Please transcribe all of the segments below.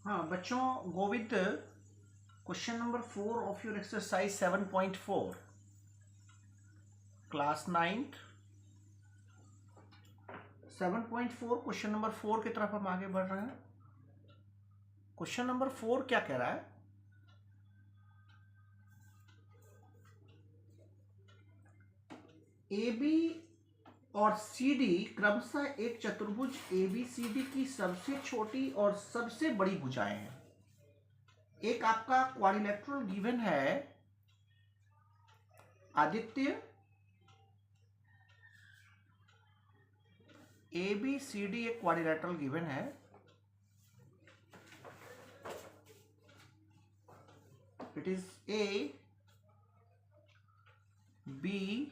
हाँ बच्चों, go with question number 4 of your exercise 7.4, class 9th 7.4 question number 4 की तरफ हम आगे बढ़ रहे हैं। क्वेश्चन नंबर 4 क्या कह रहा है? ए बी और सी डी क्रमशः एक चतुर्भुज ए बी सी डी की सबसे छोटी और सबसे बड़ी भुजाएं हैं। एक आपका क्वाड्रिलेटरल गिवन है Aditya, A B C D एक क्वाड्रिलेटरल गिवन है। It is A B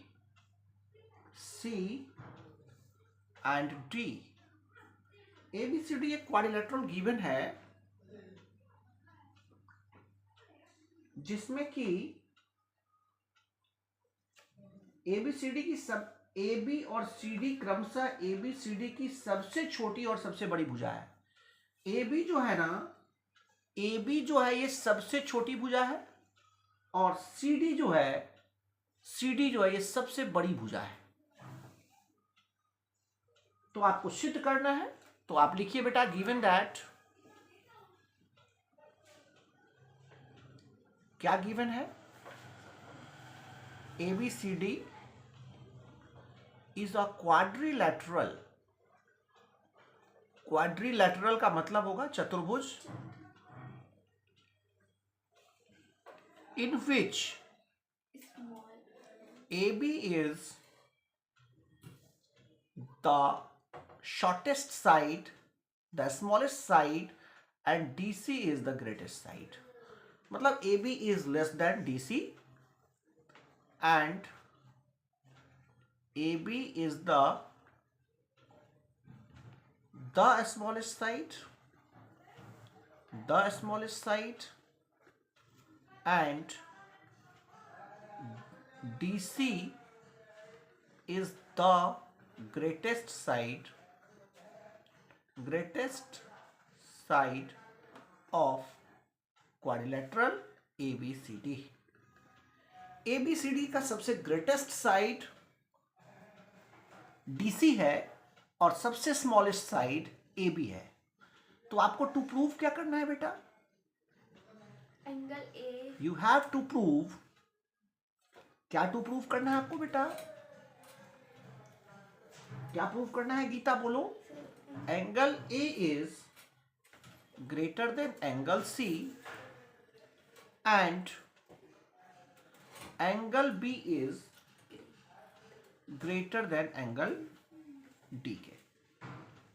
C and D. A B C D एक क्वाड्रिलेटरल गिवन है जिसमें कि ए बी सी डी की सब ए बी और सी डी क्रमशः ए बी सी डी की सबसे छोटी और सबसे बड़ी भुजा है। ए बी जो है ना, ए बी जो है ये सबसे छोटी भुजा है और सी डी जो है, सी डी जो है ये सबसे बड़ी भुजा है। तो आपको सिद्ध करना है, तो आप लिखिए बेटा, गिवन दैट, क्या गिवन है? A B C D is a quadrilateral. Quadrilateral का मतलब होगा चतुर्भुज, in which AB is the shortest side, the smallest side, and DC is the greatest side. मतलब AB is less than DC and AB is the smallest side, and DC is the greatest side of quadrilateral ABCD। ABCD का सबसे greatest side DC है और सबसे smallest side AB है। तो आपको to prove क्या करना है बेटा? Angle A. You have to prove, क्या टू प्रूव करना है आपको बेटा? क्या प्रूव करना है गीता, बोलो? Angle A is greater than angle C and angle B is greater than angle D के।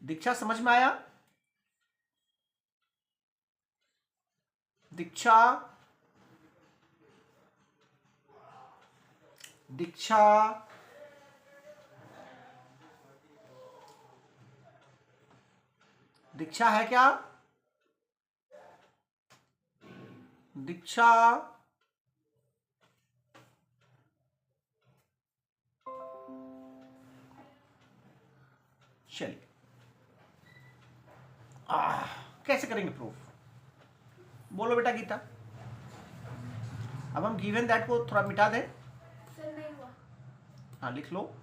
दीक्षा समझ में आया? दीक्षा दीक्षा है क्या? दीक्षा चलिए, कैसे करेंगे प्रूफ? बोलो बेटा गीता। अब हम गिवन दैट को थोड़ा मिटा दें। सर नहीं हुआ। हाँ लिख लो,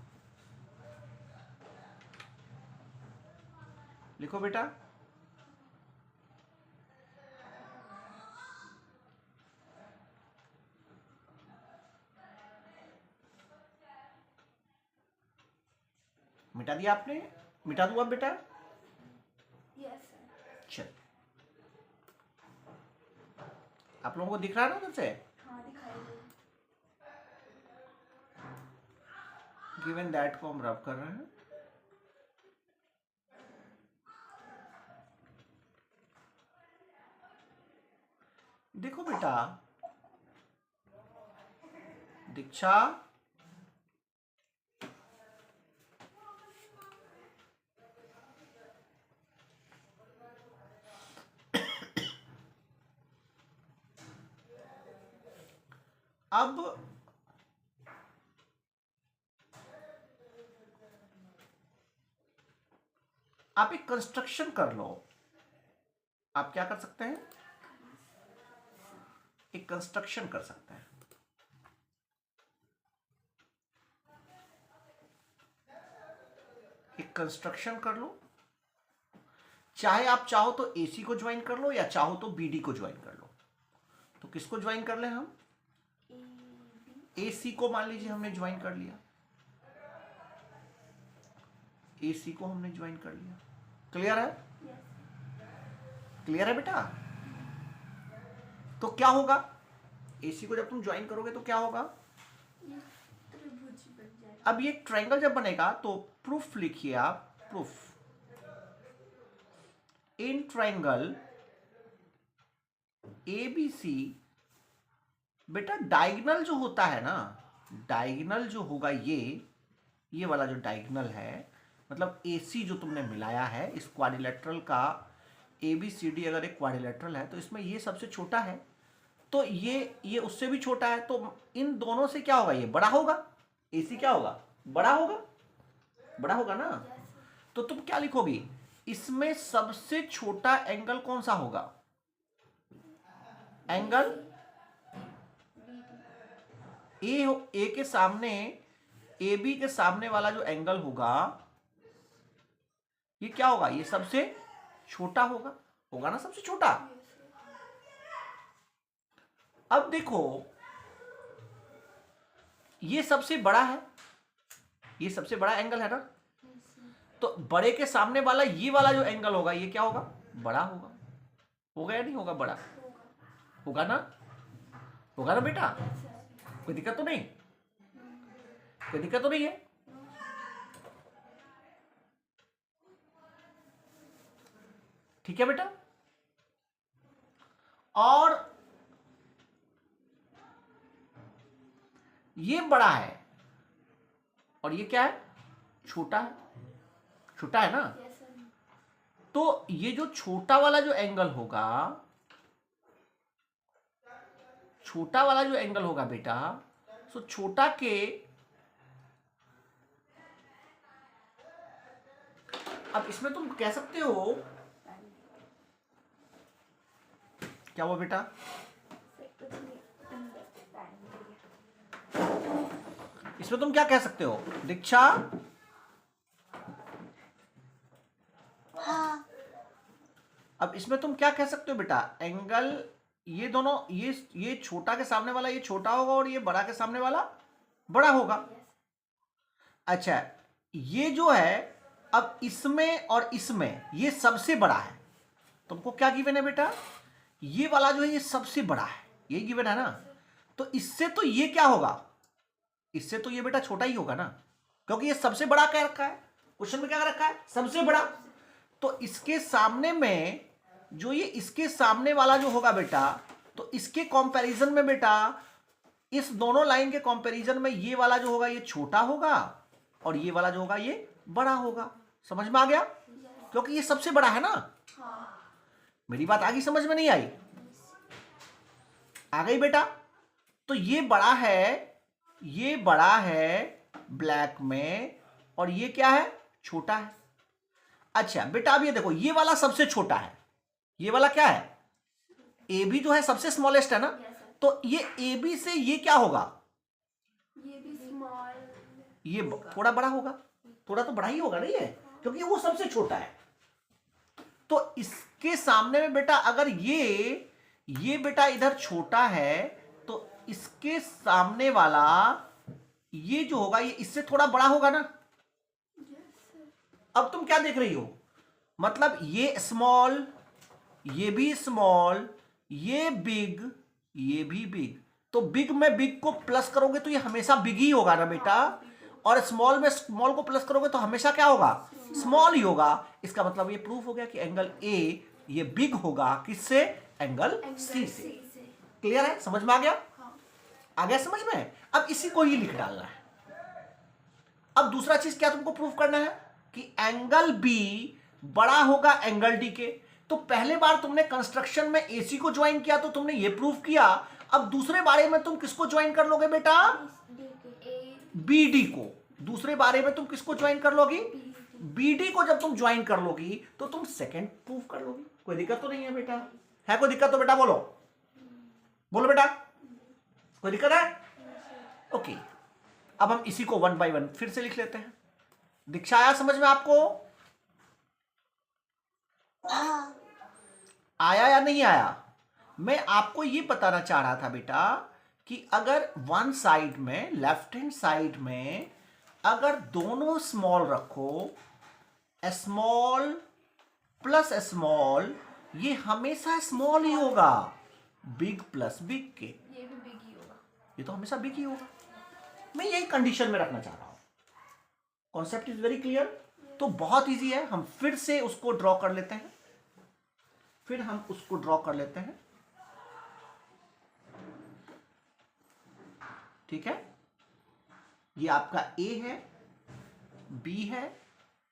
लिखो बेटा। मिटा दिया आपने? मिटा दूँ अब बेटा? Yes sir. चल, आप लोगों को दिख रहा है ना उधर से? हाँ दिखाई दे। गिवन दैट को हम रब कर रहे हैं। देखो बेटा, दीक्षा अब आप एक कंस्ट्रक्शन कर लो। आप क्या कर सकते हैं, एक कंस्ट्रक्शन कर सकते हैं। एक कंस्ट्रक्शन कर लो, चाहे आप चाहो तो एसी को ज्वाइन कर लो या चाहो तो बीडी को ज्वाइन कर लो। तो किसको ज्वाइन कर ले हम, एसी को मान लीजिए हमने ज्वाइन कर लिया, एसी को हमने ज्वाइन कर लिया। क्लियर है, क्लियर है बेटा। तो क्या होगा, एसी को जब तुम ज्वाइन करोगे तो क्या होगा, त्रिभुज बन जाएगा। अब ये ट्रायंगल जब बनेगा तो प्रूफ लिखिए आप, प्रूफ इन ट्रायंगल एबीसी। बेटा डायगोनल जो होता है ना, डायगोनल जो होगा ये वाला जो डायगोनल है, मतलब एसी जो तुमने मिलाया है इस क्वाड्रिलेटरल का, एबीसीडी अगर एक क्वाड्रिलेटरल है तो इसमें ये सबसे छोटा है, तो ये उससे भी छोटा है, तो इन दोनों से क्या होगा, ये बड़ा होगा, एसी क्या होगा, बड़ा होगा, बड़ा होगा ना। तो तुम क्या लिखोगी, इसमें सबसे छोटा एंगल कौन सा होगा, एंगल ए के सामने, ए बी के सामने वाला जो एंगल होगा ये क्या होगा, ये सबसे छोटा होगा, होगा ना सबसे छोटा। अब देखो ये सबसे बड़ा है, ये सबसे बड़ा एंगल है ना, तो बड़े के सामने वाला ये वाला जो एंगल होगा ये क्या होगा, बड़ा होगा, होगा या नहीं होगा, बड़ा होगा ना, होगा ना बेटा। कोई दिक्कत तो नहीं, कोई दिक्कत तो नहीं है। ठीक है बेटा। और ये बड़ा है और ये क्या है, छोटा है, छोटा है ना। तो ये जो छोटा वाला जो एंगल होगा, छोटा वाला जो एंगल होगा बेटा, सो छोटा के, अब इसमें तुम कह सकते हो, क्या हुआ बेटा, इसमें तुम क्या कह सकते हो दीक्षा, हाँ। अब इसमें तुम क्या कह सकते हो बेटा, एंगल ये दोनों, ये छोटा के सामने वाला ये छोटा होगा और ये बड़ा के सामने वाला बड़ा होगा। अच्छा ये जो है, अब इसमें और इसमें ये सबसे बड़ा है, तुमको क्या गिवन है बेटा, ये वाला जो है ये सबसे बड़ा है, ये गिवन है ना, तो इससे तो ये क्या होगा, इससे तो ये बेटा छोटा ही होगा ना, क्योंकि ये सबसे बड़ा क्या रखा है, क्वेश्चन में क्या रखा है, सबसे बड़ा। तो इसके सामने में जो ये इसके सामने वाला जो होगा बेटा, तो इसके कंपैरिजन में बेटा, इस दोनों लाइन के कंपैरिजन में ये वाला जो होगा ये छोटा होगा और ये वाला जो होगा ये बड़ा होगा। समझ में आ गया, क्योंकि ये सबसे बड़ा है ना। मेरी बात आगे समझ में नहीं आई, आ गई बेटा। तो ये बड़ा है, ये बड़ा है ब्लैक में और ये क्या है, छोटा है। अच्छा बेटा अब ये देखो, ये वाला सबसे छोटा है, ये वाला क्या है, ए बी जो है सबसे स्मॉलेस्ट है ना, तो ये ए बी से ये क्या होगा, ये भी स्मॉल, ये थोड़ा बड़ा होगा, थोड़ा तो बड़ा ही होगा ना ये, क्योंकि वो सबसे छोटा है। तो इसके सामने में बेटा अगर ये बेटा इधर छोटा है, तो इसके सामने वाला ये जो होगा ये इससे थोड़ा बड़ा होगा ना। अब तुम क्या देख रही हो, मतलब ये स्मॉल, ये भी स्मॉल, ये बिग, ये भी बिग, तो बिग में बिग को प्लस करोगे तो ये हमेशा बिग ही होगा ना बेटा, और स्मॉल में स्मॉल को प्लस करोगे तो हमेशा क्या होगा, स्मॉल ही होगा। इसका मतलब ये प्रूफ हो गया कि एंगल ए ये बिग होगा किससे, एंगल सी से। क्लियर है, समझ में आ गया, आ गया समझ में। अब इसी को ही लिख डालना है। अब दूसरा चीज क्या तुमको प्रूफ करना है कि एंगल बी बड़ा होगा एंगल डी के। तो पहले बार तुमने कंस्ट्रक्शन में एसी को ज्वाइन किया तो तुमने ये प्रूफ किया, अब दूसरे बारे में तुम किसको ज्वाइन कर लोगे बेटा, बी डी को। दूसरे बारे में तुम किसको ज्वाइन कर लोगी, BD को जब तुम ज्वाइन कर लोगी तो तुम सेकंड प्रूव कर लोगी, कोई दिक्कत तो नहीं है बेटा? है कोई दिक्कत तो बेटा बोलो, बोलो बेटा, कोई दिक्कत है? ओके, अब हम इसी को 1 by 1 फिर से लिख लेते हैं। दीक्षा आया समझ में आपको? आया या नहीं आया? मैं आपको ये बताना चाह रहा था बेटा कि अगर वन साइड में, लेफ्ट हैंड साइड में अगर दोनों स्मॉल रखो, स्मॉल प्लस स्मॉल, ये हमेशा स्मॉल ही होगा, बिग प्लस बिग के, ये भी बिग ही होगा, ये तो हमेशा बिग ही होगा। मैं यही कंडीशन में रखना चाह रहा हूं। Concept is very clear. तो बहुत इजी है, हम फिर से उसको ड्रॉ कर लेते हैं, फिर हम उसको ड्रॉ कर लेते हैं, ठीक है? ये आपका A है, B है,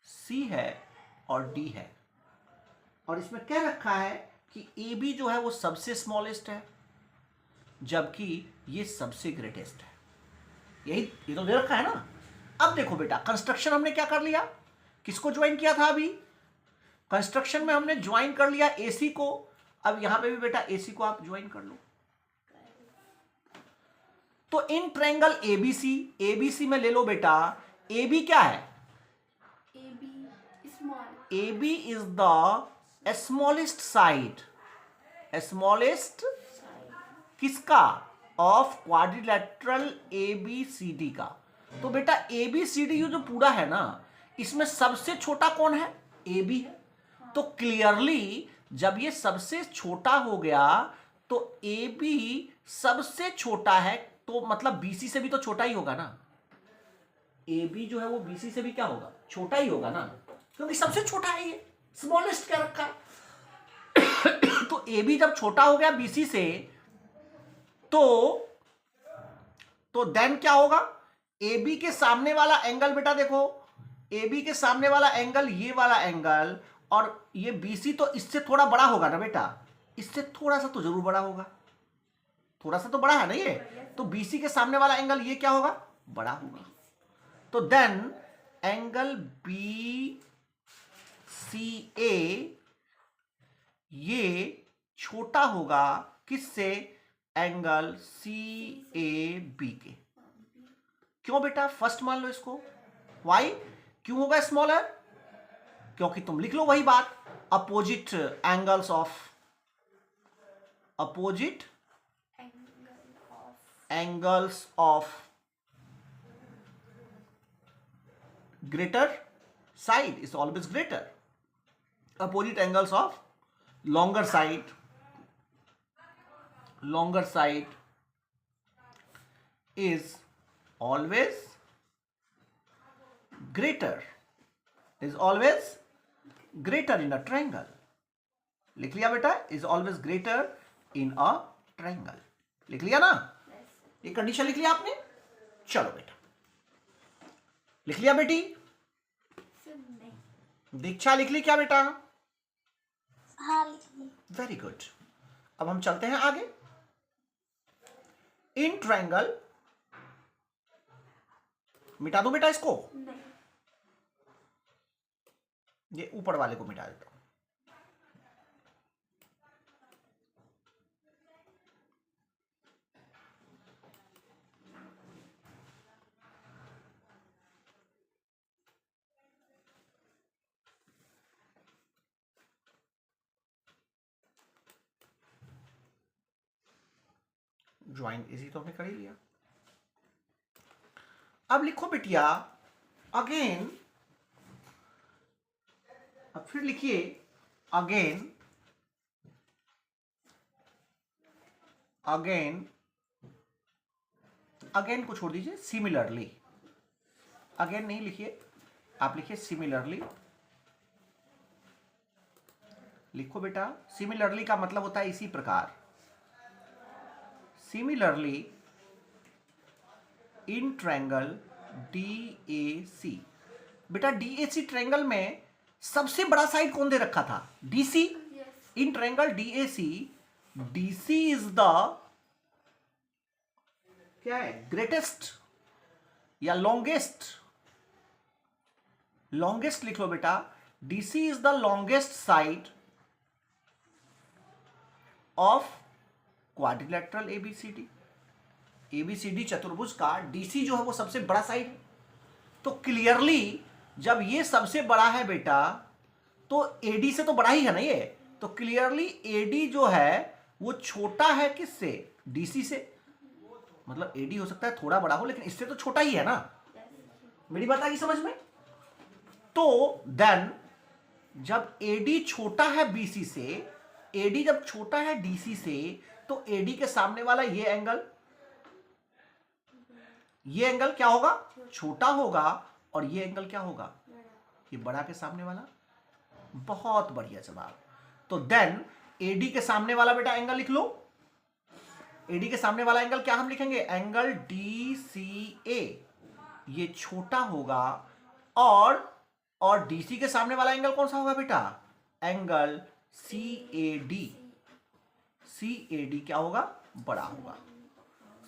C है और D है, और इसमें क्या रखा है कि AB जो है वो सबसे स्मॉलेस्ट है, जबकि ये सबसे ग्रेटेस्ट है। यही ये तो दे रखा है ना। अब देखो बेटा, कंस्ट्रक्शन हमने क्या कर लिया, किसको ज्वाइन किया था? अभी कंस्ट्रक्शन में हमने ज्वाइन कर लिया AC को। अब यहां पे भी बेटा AC को आप ज्वाइन कर लो। तो इन ट्रायंगल ABC में ले लो बेटा, AB क्या है? AB small, AB is the smallest side, smallest किसका? ऑफ क्वाड्रिलेटरल ABCD का। तो बेटा ABCD जो पूरा है ना, इसमें सबसे छोटा कौन है? AB है। तो क्लियरली जब ये सबसे छोटा हो गया तो AB सबसे छोटा है, तो मतलब BC से भी तो छोटा ही होगा ना। AB जो है वो BC से भी क्या होगा? छोटा ही होगा ना, क्योंकि सबसे छोटा है, ये स्मॉलेस्ट क्या रखा है। तो AB जब छोटा हो गया BC से, तो देन क्या होगा? AB के सामने वाला एंगल बेटा देखो, AB के सामने वाला एंगल, ये वाला एंगल, और ये BC तो इससे थोड़ा बड़ा होगा ना बेटा, इससे थोड़ा सा तो जरूर बड़ा होगा, थोड़ा सा तो बड़ा है ना ये। तो BC के सामने वाला एंगल ये क्या होगा? बड़ा होगा। तो देन एंगल BCA ये छोटा होगा किससे? एंगल CAB के। क्यों बेटा? फर्स्ट मान लो इसको। वाई क्यों होगा स्मॉलर? क्योंकि तुम लिख लो वही बात, opposite angles of, opposite angles of greater side is always greater, opposite angles of longer side is always greater, is always greater in a triangle। लिख लिया बेटा? is always greater in a triangle। लिख लिया ना? ये condition लिख लिया आपने? चलो बेटा, लिख लिया बेटी? दीक्षा लिख ली क्या बेटा? हाँ, वेरी गुड। अब हम चलते हैं आगे। इन ट्रायंगल, मिटा दो बेटा इसको, ये ऊपर वाले को मिटा देता हूं। ज्वाइन इसी तो हमने कर ही लिया। अब लिखो बिटिया अगेन, अब फिर लिखिए अगेन, अगेन को छोड़ दीजिए, सिमिलरली। अगेन नहीं लिखिए, आप लिखिए सिमिलरली। लिखो बेटा, सिमिलरली का मतलब होता है इसी प्रकार। सिमिलरली इन ट्रायंगल DAC, बेटा DAC ट्रायंगल में सबसे बड़ा साइड कौन दे रखा था? DC। In triangle DAC, DC is the क्या है? ग्रेटेस्ट या लॉन्गेस्ट, लॉन्गेस्ट लिख लो बेटा, DC is the longest side of quadrilateral ABCD. ABCD चतुर्भुज का डीसी जो है वो सबसे बड़ा साइड है। तो क्लियरली जब ये सबसे बड़ा है बेटा तो एडी से तो बड़ा ही है ना ये, तो क्लियरली एडी जो है वो छोटा है किससे, डीसी से। मतलब एडी हो सकता है थोड़ा बड़ा हो लेकिन इससे तो छोटा ही है ना। मेरी बात आ गई समझ में? तो देन जब एडी छोटा है बीसी से, एडी जब छोटा है डीसी से, तो एडी के सामने वाला ये एंगल क्या होगा, छोटा होगा, और ये एंगल क्या होगा, ये बड़ा के सामने वाला। बहुत बढ़िया जवाब। तो देन एडी के सामने वाला बेटा एंगल लिख लो। एडी के सामने वाला एंगल क्या हम लिखेंगे, एंगल DCA, ये छोटा होगा। और डीसी के सामने वाला एंगल कौन सा होगा बेटा, एंगल CAD। CAD क्या होगा, बड़ा होगा।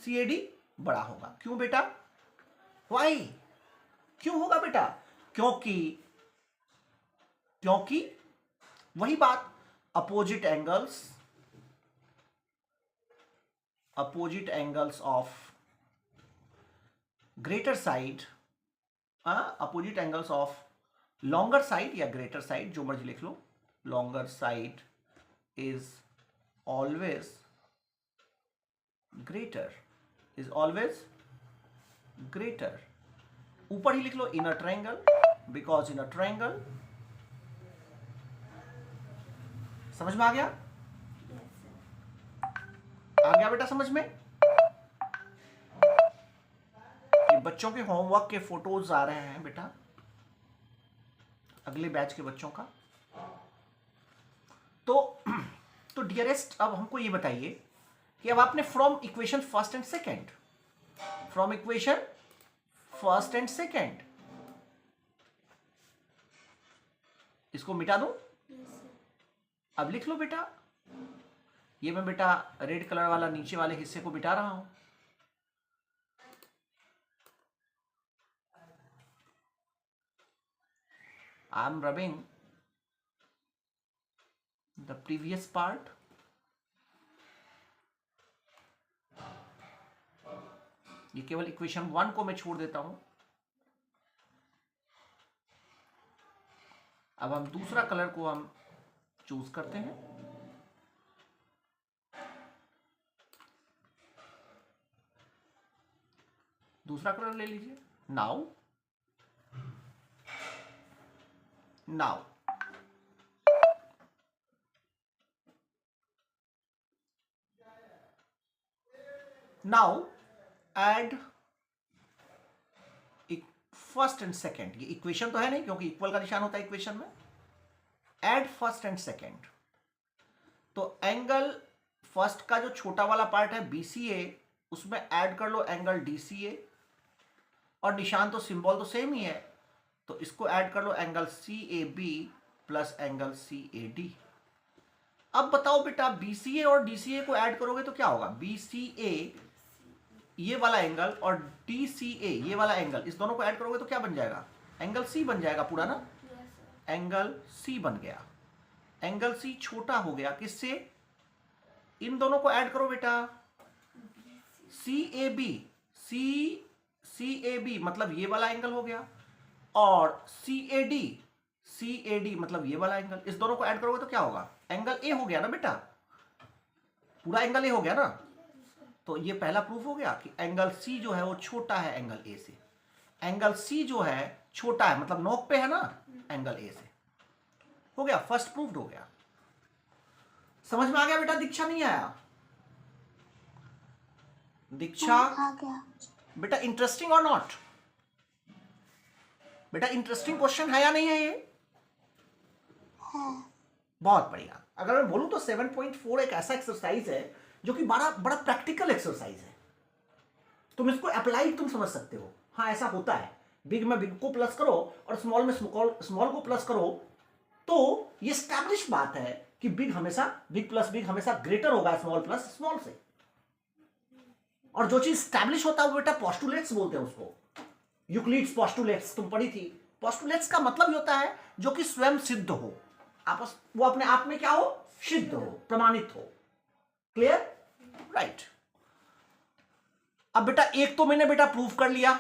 CAD बड़ा होगा। क्यों बेटा, वाई, क्यों होगा बेटा, क्योंकि वही बात, opposite angles of greater side, opposite angles of longer side या ग्रेटर साइड, जो मर्जी लिख लो। Longer side is always greater. ऊपर ही लिख लो in a triangle, because in a triangle, समझ में आ गया बेटा समझ में? ये बच्चों के होमवर्क के फोटोज आ रहे हैं बेटा, अगले बैच के बच्चों का। तो डियरेस्ट, अब हमको ये बताइए कि अब आपने from equation first and second, इसको मिटा दूं? अब लिख लो बेटा, ये मैं बेटा रेड कलर वाला नीचे वाले हिस्से को मिटा रहा हूं। I am rubbing the previous part. ये केवल इक्वेशन 1 को मैं छोड़ देता हूं। अब हम दूसरा कलर को हम चूज करते हैं। दूसरा कलर ले लीजिए। Now add first and second. ये इक्वेशन तो है नहीं क्योंकि इक्वल का निशान होता है इक्वेशन में। एड फर्स्ट एंड सेकेंड, तो एंगल फर्स्ट का जो छोटा वाला पार्ट है BCA, उसमें ऐड कर लो एंगल DCA, और निशान तो सिंबल तो सेम ही है, तो इसको ऐड कर लो angle CAB plus angle CAD। अब बताओ बेटा, BCA और DCA को ऐड करोगे तो क्या होगा, BCA ये वाला एंगल और DCA ये वाला एंगल, इस दोनों को ऐड करोगे तो क्या बन जाएगा, एंगल C बन जाएगा पूरा ना। एंगल C बन गया। एंगल C छोटा हो गया किससे, इन दोनों को ऐड करो बेटा, CAB मतलब ये वाला एंगल हो गया, और CAD मतलब ये वाला एंगल, इस दोनों को ऐड करोगे तो क्या होगा, एंगल A हो गया ना बेटा, पूरा एंगल A हो गया ना। तो ये पहला प्रूफ हो गया कि एंगल C जो है वो छोटा है एंगल A से। एंगल C जो है छोटा है, मतलब नोक पे है ना एंगल A से। हो गया, फर्स्ट प्रूफ हो गया। समझ में आ गया बेटा? दीक्षा नहीं आया? दीक्षा आ गया। बेटा इंटरेस्टिंग और नॉट? बेटा इंटरेस्टिंग क्वेश्चन है या नहीं है ये? है। बहुत बढ़िया। अगर मैं बोलूं तो 7.4 एक ऐसा एक्सरसाइज है जो कि बड़ा प्रैक्टिकल एक्सरसाइज है। तुम इसको अप्लाई तुम समझ सकते हो। हाँ ऐसा होता है, बिग में बिग को प्लस करो और स्मॉल में स्मॉल को प्लस करो, तो ये स्टैब्लिश बात है कि बिग प्लस बिग हमेशा ग्रेटर होगा स्मॉल प्लस स्मॉल से। और जो चीज स्टैब्लिश होता है वो बेटा पोस्टुलेट्स बोलते हैं उसको। यूक्लिड्स पोस्टुलेट्स तुम पढ़ी थी, पोस्टुलेट्स का मतलब ही होता है जो कि स्वयं सिद्ध हो, आपस वो अपने आप में क्या हो, सिद्ध हो, प्रमाणित हो। Clear, right. अब बेटा एक तो मैंने बेटा प्रूफ कर लिया,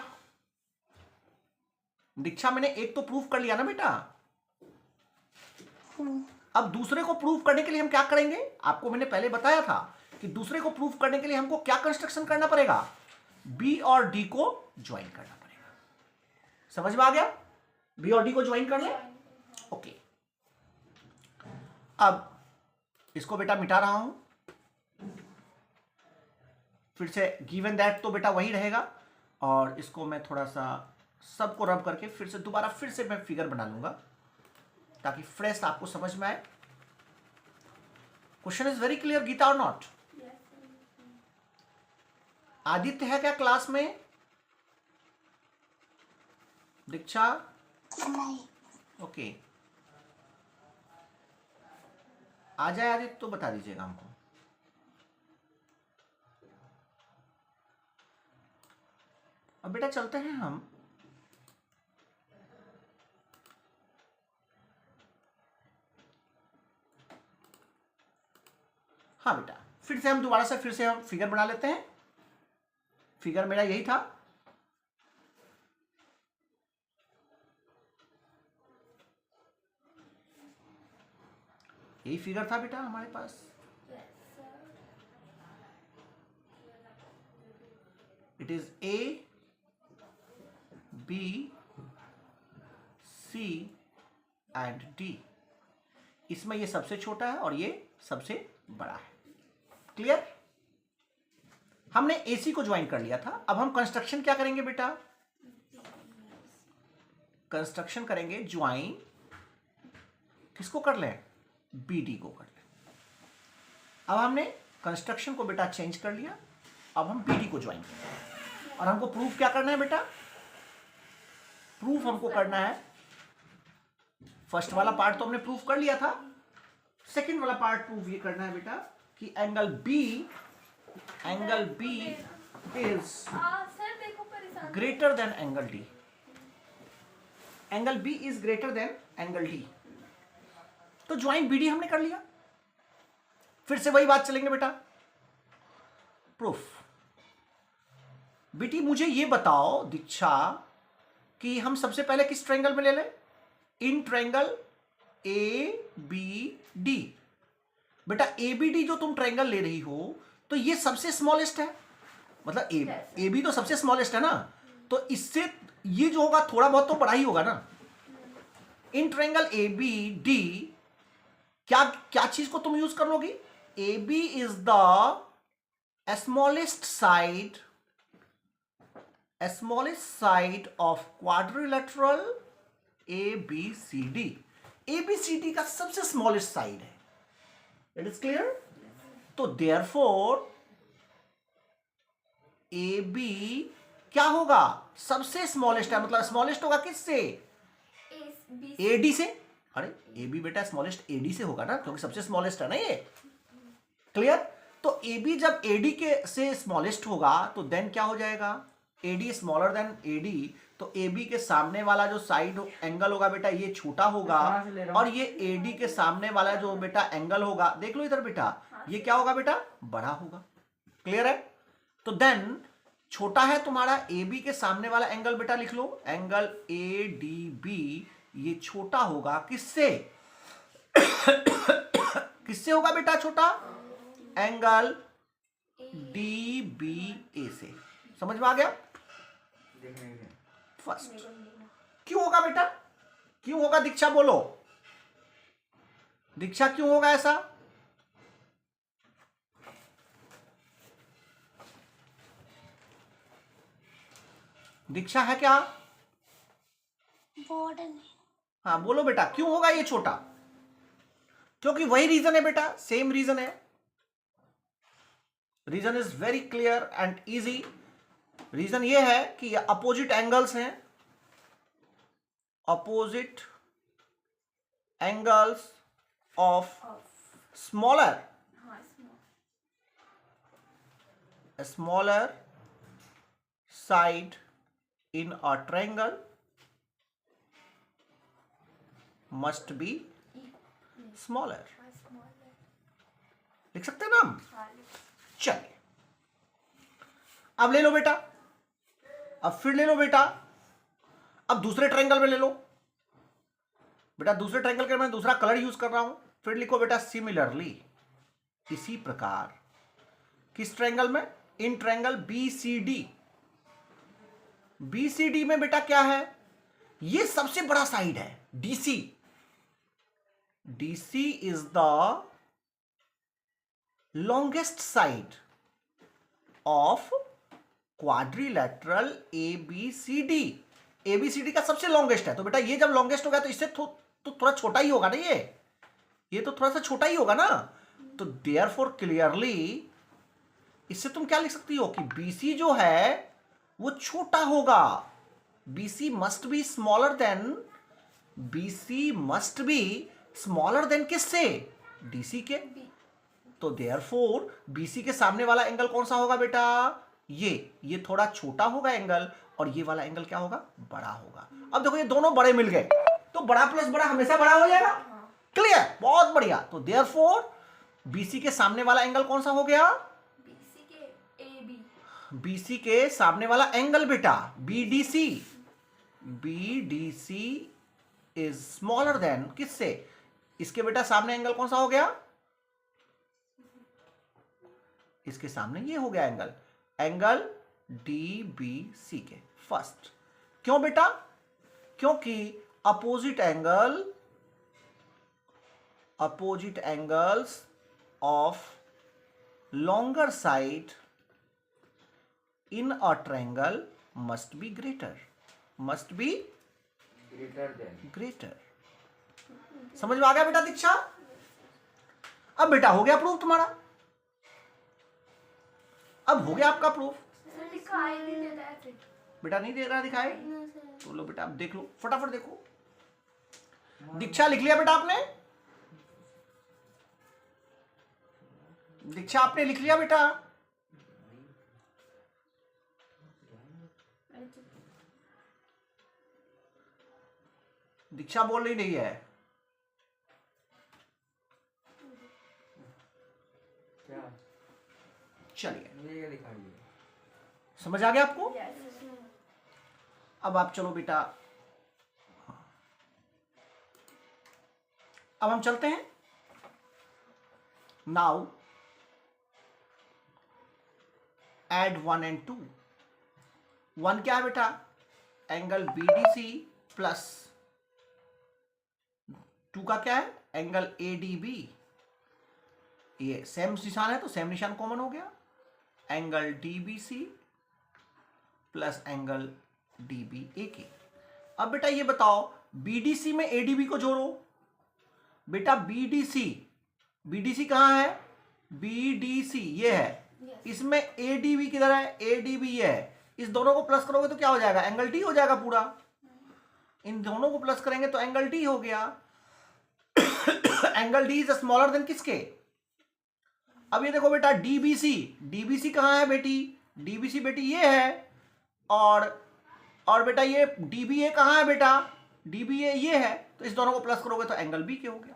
दीक्षा मैंने एक तो प्रूफ कर लिया ना बेटा। अब दूसरे को प्रूफ करने के लिए हम क्या करेंगे, आपको मैंने पहले बताया था कि दूसरे को प्रूफ करने के लिए हमको क्या कंस्ट्रक्शन करना पड़ेगा, बी और डी को ज्वाइन करना पड़ेगा। समझ में आ गया, बी और डी को ज्वाइन कर ले। ओके, अब इसको बेटा मिटा रहा हूं, फिर से गिवन दैट तो बेटा वही रहेगा, और इसको मैं थोड़ा सा सबको रब करके फिर से दोबारा फिर से मैं फिगर बना लूंगा ताकि फ्रेश आपको समझ में आए। Question is very clear Geeta और नॉट? आदित्य है क्या क्लास में? दीक्षा? नहीं। ओके, आ जाए आदित्य तो बता दीजिएगा हमको। अब बेटा चलते हैं हम हाँ बेटा, फिर से हम दोबारा से फिर से हम फिगर बना लेते हैं। फिगर मेरा यही था, यही फिगर था बेटा हमारे पास। It is A B C and D. इसमें ये सबसे छोटा है और ये सबसे बड़ा है। क्लियर? हमने एसी को ज्वाइन कर लिया था, अब हम कंस्ट्रक्शन क्या करेंगे बेटा, कंस्ट्रक्शन करेंगे ज्वाइन, किसको कर लें, बीडी को कर लें। अब हमने कंस्ट्रक्शन को बेटा चेंज कर लिया, अब हम बीडी को ज्वाइन करेंगे और हमको प्रूफ क्या करना है बेटा, प्रूफ हमको करना है, फर्स्ट वाला पार्ट तो हमने प्रूफ कर लिया था, सेकंड वाला पार्ट प्रूफ ये करना है बेटा कि angle B is greater than angle D, angle B is greater than angle D. तो ज्वाइन बीडी हमने कर लिया, फिर से वही बात चलेंगे बेटा, प्रूफ। बेटी मुझे ये बताओ दीक्षा कि हम सबसे पहले किस ट्रायंगल में ले लें, in triangle A B D. बेटा ए बी डी जो तुम ट्रायंगल ले रही हो तो ये सबसे स्मॉलेस्ट है, मतलब ए बी तो सबसे स्मॉलेस्ट है ना, तो इससे ये जो होगा थोड़ा बहुत तो बड़ा ही होगा ना। In triangle A B D क्या क्या चीज को तुम यूज कर लोगी, A B is the smallest side of quadrilateral A B C D. A B C D का सबसे स्मॉलेस्ट साइड है, इट इज क्लियर। तो देयरफॉर ए बी क्या होगा, सबसे स्मॉलेस्ट है, मतलब स्मॉलेस्ट होगा किससे, ए डी से। अरे ए बी बेटा स्मॉलेस्ट ए डी से होगा ना, क्योंकि सबसे स्मॉलेस्ट है ना ये। क्लियर? तो ए बी जब ए डी के से स्मॉलेस्ट होगा तो देन क्या हो जाएगा, A D smaller than A D, तो ए बी के सामने वाला जो साइड एंगल होगा बेटा ये छोटा होगा, और ये ए डी के सामने वाला जो बेटा एंगल होगा, देख लो इधर बेटा, ये क्या होगा बेटा, बड़ा होगा। क्लियर है? तो देन छोटा है तुम्हारा ए बी के सामने वाला एंगल, बेटा लिख लो एंगल ए डी बी, ये छोटा होगा किससे किससे होगा बेटा छोटा, एंगल डी बी ए से। समझ में आ गया? फर्स्ट क्यों होगा बेटा, क्यों होगा दीक्षा बोलो, दीक्षा क्यों होगा ऐसा, दीक्षा है क्या, बॉर्डर। हाँ बोलो बेटा क्यों होगा ये छोटा, क्योंकि वही रीजन है बेटा, सेम रीजन है। Reason is very clear and easy. Reason ये है कि ये अपोजिट एंगल्स हैं, opposite angles of smaller side in a triangle must be smaller. Small. लिख सकते हैं ना हम? हाँ। चलिए अब ले लो बेटा, अब फिर ले लो बेटा, अब दूसरे ट्रायंगल में ले लो बेटा। दूसरे ट्रायंगल के मैं दूसरा कलर यूज कर रहा हूं। फिर लिखो बेटा सिमिलरली, इसी प्रकार। किस ट्रायंगल में? In triangle BCD. बीसीडी में बेटा क्या है? ये सबसे बड़ा साइड है DC. DC is the longest side of quadrilateral ABCD. ABCD का सबसे लॉन्गेस्ट है, तो बेटा ये जब लॉन्गेस्ट होगा तो इससे तो थोड़ा छोटा ही होगा ना, ये तो थोड़ा सा छोटा ही होगा ना। तो देयरफॉर क्लियरली इससे तुम क्या लिख सकती हो कि बीसी जो है वो छोटा होगा। BC must be smaller than, BC must be smaller than किससे? डीसी के। तो देयरफॉर बीसी के सामने वाला एंगल कौन सा होगा बेटा? ये थोड़ा छोटा होगा एंगल, और ये वाला एंगल क्या होगा? बड़ा होगा। अब देखो ये दोनों बड़े मिल गए, तो बड़ा प्लस बड़ा हमेशा बड़ा हो जाएगा। क्लियर? बहुत बढ़िया। तो देयरफॉर बीसी के सामने वाला एंगल कौन सा हो गया? बीसी के एबी। बीसी के सामने वाला एंगल बेटा BDC. BDC is smaller than किससे? इसके बेटा सामने एंगल कौन सा हो गया? इसके सामने ये हो गया एंगल, एंगल डीबीसी के फर्स्ट। क्यों बेटा? क्योंकि opposite angles of longer side in a triangle must be greater than. समझ में आ गया बेटा दीक्षा? अब बेटा हो गया प्रूफ तुम्हारा, अब हो गया आपका प्रूफ। दिखाई नहीं देता है फिर। बेटा नहीं दे रहा दिखाए? तो लो बेटा अब देख लो, फटाफट देखो। दीक्षा लिख लिया बेटा आपने? दीक्षा आपने लिख लिया बेटा? दीक्षा बोल ही नहीं है। चलिए समझ आ गया आपको? अब आप चलो बेटा, अब हम चलते हैं। Now add 1 and 2। 1 क्या है बेटा? एंगल बीडीसी प्लस 2 का क्या है? Angle ADB. ये सेम निशान है तो सेम निशान कॉमन हो गया। Angle DBC plus angle dBA के। अब बेटा ये बताओ बीडीसी में एडीबी को जोड़ो। बेटा बीडीसी कहां है? बीडीसी ये है। इसमें एडीबी किधर है? एडीबी ये है। इस दोनों को प्लस करोगे तो क्या हो जाएगा? एंगल डी हो जाएगा पूरा। इन दोनों को प्लस करेंगे तो एंगल डी हो गया। Angle D is smaller than किसके? अब ये देखो बेटा डीबीसी कहां है बेटी? डीबीसी बेटी ये है, और बेटा ये डीबीए कहां है बेटा? डीबीए ये है। तो इस दोनों को प्लस करोगे तो एंगल बी के हो गया।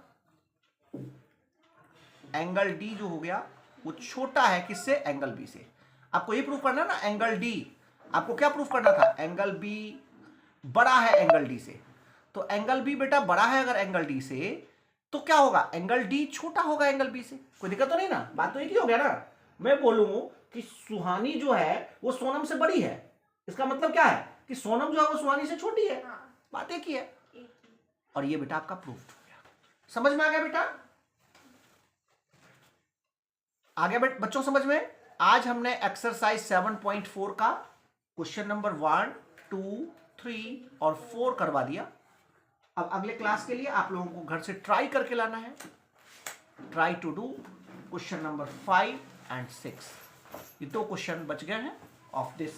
एंगल डी जो हो गया वो छोटा है किससे? एंगल बी से। आपको ये प्रूफ करना है ना, एंगल डी। आपको क्या प्रूफ करना था? एंगल बी बड़ा है एंगल डी से। तो एंगल बी बेटा बड़ा है अगर एंगल डी से, तो क्या होगा? एंगल डी छोटा होगा एंगल बी से। कोई दिक्कत तो नहीं ना? बात तो एक ही हो गया ना। मैं बोलूं कि सुहानी जो है वो सोनम से बड़ी है, इसका मतलब क्या है कि सोनम जो है वो सुहानी से छोटी है। बात एक ही है। और ये बेटा आपका प्रूफ हो गया। समझ में आ गया बेटा? आ गया बच्चों समझ में? आज हमने एक्सरसाइज 7.4 का क्वेश्चन नंबर 1, 2, 3 और 4 करवा दिया। अब अगले क्लास के लिए आप लोगों को घर से ट्राई करके लाना है। Try to do question number 5 and 6। ये 2 क्वेश्चन बच गए हैं of this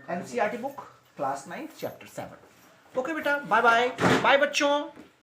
NCERT book class 9 chapter 7। Okay बेटा, बाय बाय। बाय बच्चों।